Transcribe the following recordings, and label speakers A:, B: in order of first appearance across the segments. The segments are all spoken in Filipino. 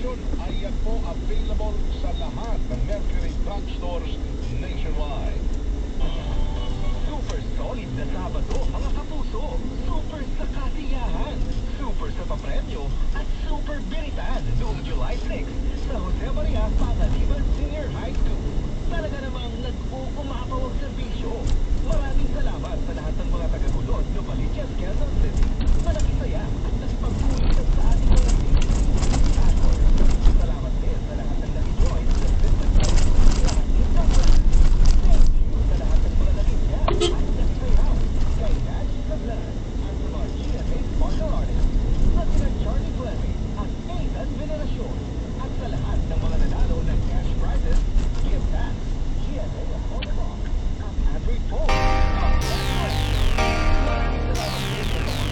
A: promotion ay yan po available sa lahat ng Mercury drugstores nationwide.
B: Super solid na Sabado, mga kapuso. Super sa kasiyahan, super sa papremyo, at super biritan noong July 6 sa Jose Maria Pangaliban Senior High School. Talaga namang nag-uumapaw ang serbisyo. Maraming salamat sa lahat ng mga taga-gulod ng Novaliches, Quezon City na nakisaya at nakipagpulitan sa ating mga salamat din sa lahat ng nag-join sa business lahat din sa plan. Thank you sa lahat ng mga nag-isya at nagsayaw kay Natch Sablan at sa mga GMA partner artists na sina Charlie Fleming at Nathan Veneracion at sa lahat ng mga nanalo ng cash prizes, gift bags, GMA Honor Box at Android phone. Maraming salamat din sa mga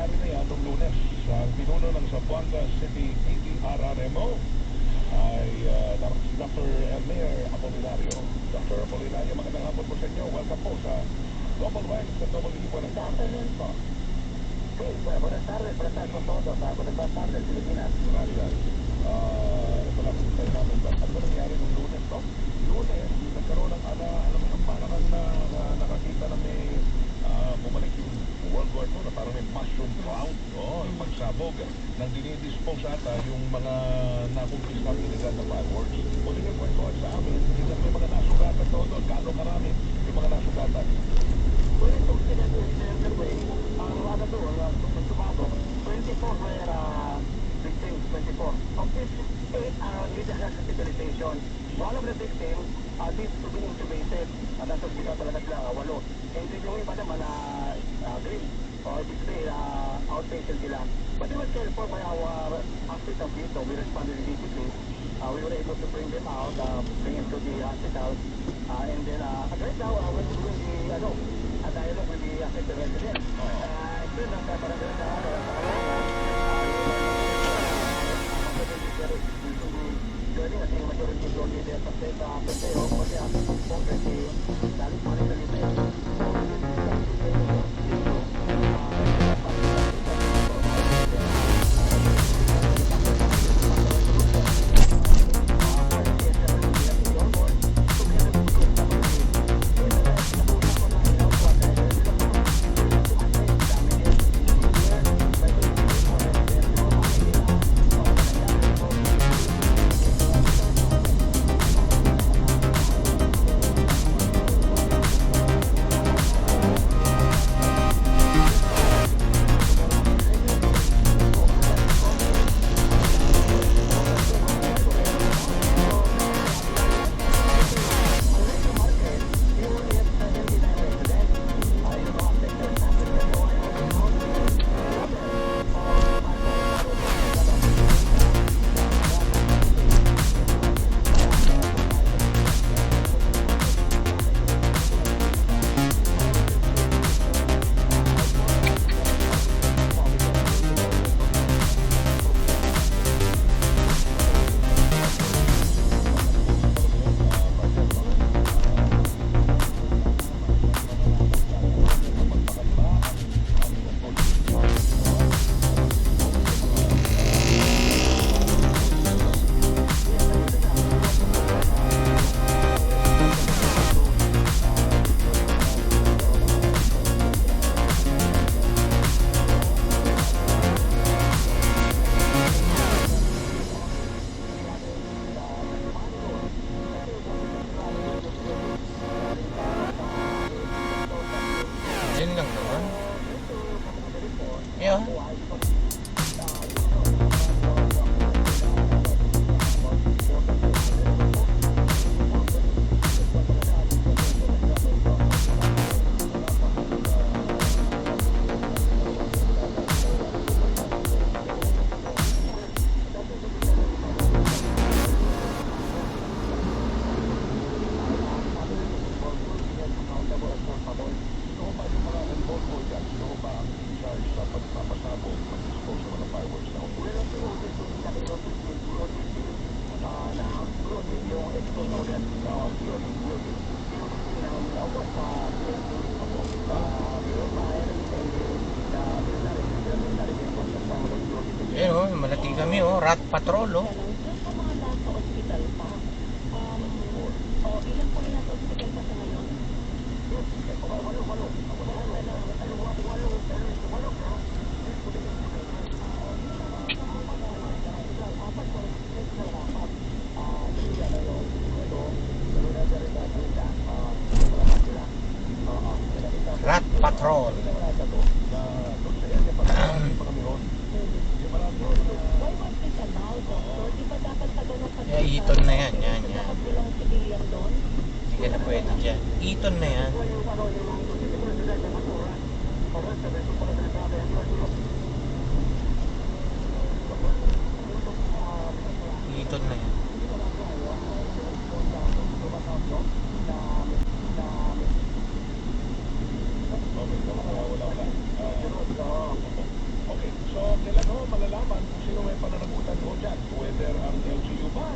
A: nangyari na yan noong Lunes. Ang pinuno ng Zamboanga City PTRRMO ay si Dr. Elmer Apolinario. Dr. Apolinario, magandang hapon po sa inyo. Welcome po sa Global West at Buenas tardes po.
C: Sí, pues, buenas tardes con todos. Buenas tardes, Filipinas.
A: Gracias. Ito lang po tayo namin. Ano nangyari noong Lunes, no? Lunes, nagkaroon ng alam mo yung parang na nakakita na may bumalik yung World War II na parang may mushroom cloud. Yung pagsabog nang dinidispose ata yung mga nakumpis na illegal na fireworks. O sige po ito sa amin. Hindi may mga nasugatan doon. Gano'ng karami yung mga nasugatan.
C: Well, itong sinabi, ang ano doon, sumabog, 24 were victims, 24. Of which 8 needed hospitalization. One of the victims needs to be intubated. Nasa hospital talaga sila, 8. And then yung iba naman green, or display, outpatient sila. But they were cared for by our hospital dito. We responded immediately. We were able to bring them out, bring them to the hospital. And then, right now, we're doing the, dialogue with the affected residents. Still, nagkaparagay sa joining ating majority zone leader sa state Paseo, kasi ang Congress dahil pa rin
D: Yun lang naman. Yeah. Ayun oh, malating kami oh, rat patrol oh. Rat patrol.
C: Why was this allowed of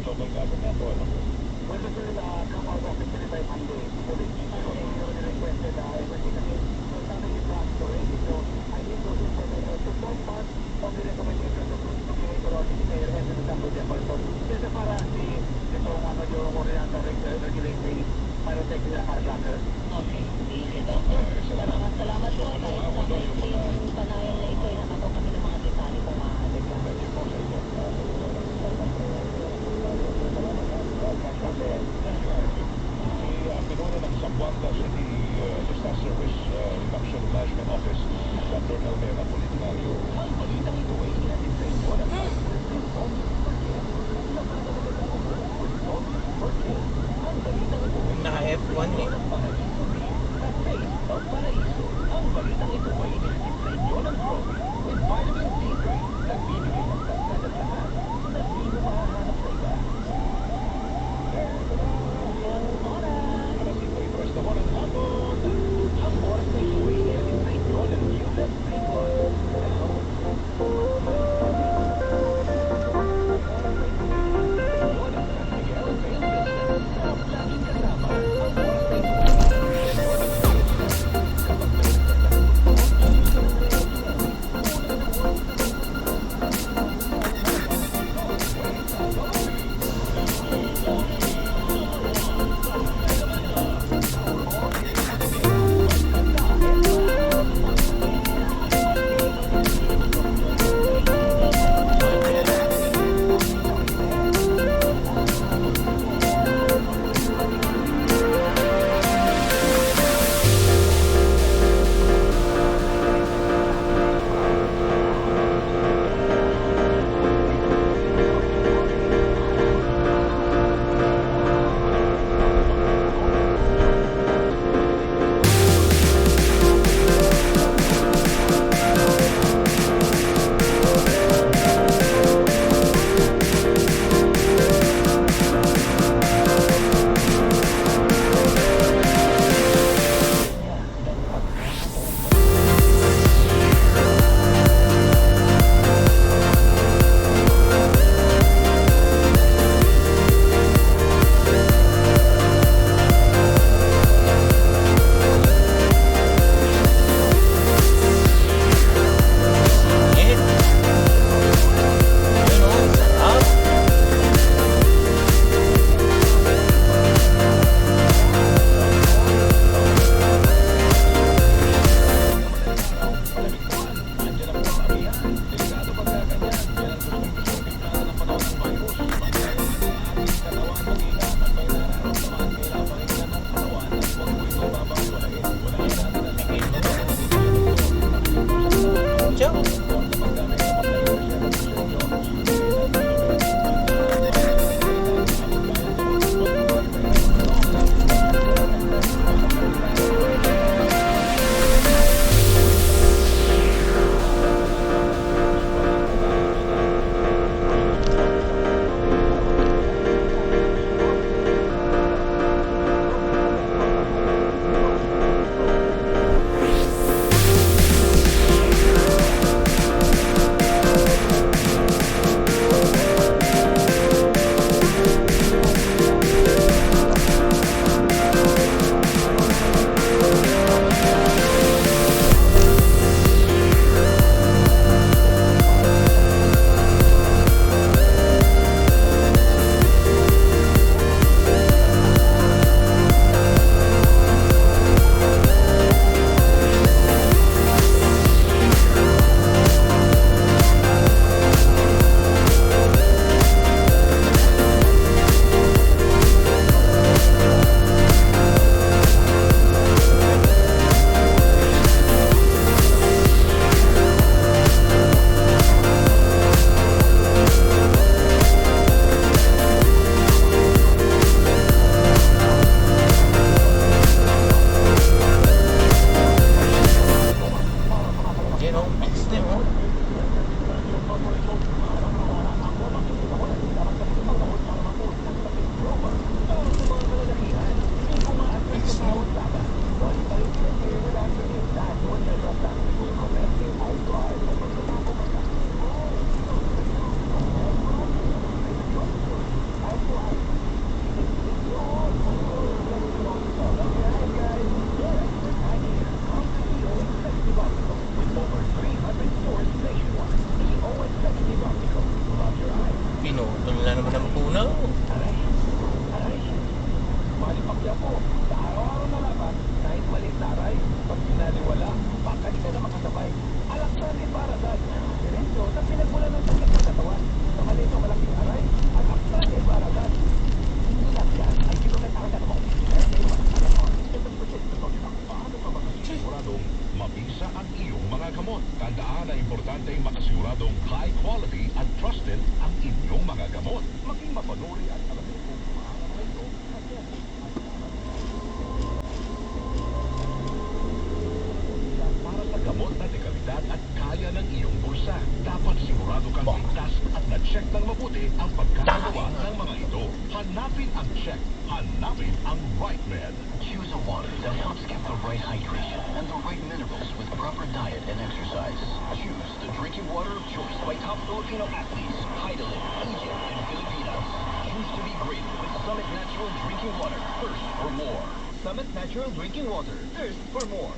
A: local government o ano?
C: Well, this will come out officially by Monday. Police. So, they already requested everything. I mean, so something is done already. So, I think those information to form part of the recommendation of the Community Authority Mayor and the Sambo Jefferson. Kasi para si itong yung Oriental Regulating Pyrotechnical Firecracker.
E: Okay, sige po. Maraming salamat po. Kahit na yung panayan na ito ay nakato kami ng mga detalye kung maaari ka.
A: Pinuno ng Zamboanga City Disaster Risk Reduction Management Office, Dr. Elmer Apolinario.
B: Ang balitang ito ay hinatid sa inyo ng ang balitang ito ay
D: Naka F1 eh.
B: ang paraiso. Ang balitang ito ay hinatid sa inyo ng Growing with vitamin D3. Nagbibigay ng kasad at lahat na di mo mahahanap sa iba.
A: Pwesto mo ng hapon.
B: Ang oras na ito ay hinatid sa inyo ng Newland Greenwood.
A: na importante ay makasiguradong high quality at trusted ang inyong mga gamot. Maging mapanuri at alamin kung paano na ito para sa gamot na dekalidad at kaya ng iyong bulsa. Dapat sigurado kang ligtas at na-check ng mabuti ang pagkakagawa ng mga ito. Hanapin ang check. Hanapin ang right med.
B: Choose a water that helps get the right hydration and the right minerals with proper diet and exercise. Choose the drinking water of choice by top Filipino athletes, Heidelin, Egypt, and Filipinas. Choose to be great with Summit Natural Drinking Water. Thirst for more. Summit Natural Drinking Water. Thirst for more.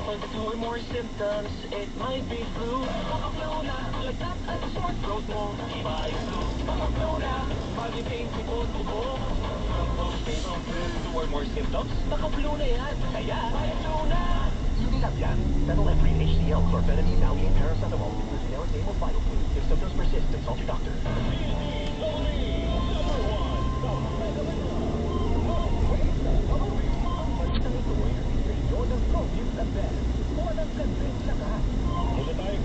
C: Pag for more symptoms, it might be flu. Baka flu na, lagdat at sore throat mo. Iba yung flu, baka flu na, magiging tubo-tubo. From those fatal flu or more symptoms, baka flu na yan. Kaya, may flu na!
B: Unilab yan. Phenylephrine HCl, chlorphenamine, Valium, paracetamol. The generic name of Bioflu. If symptoms persist, consult your doctor.
A: Muna tayo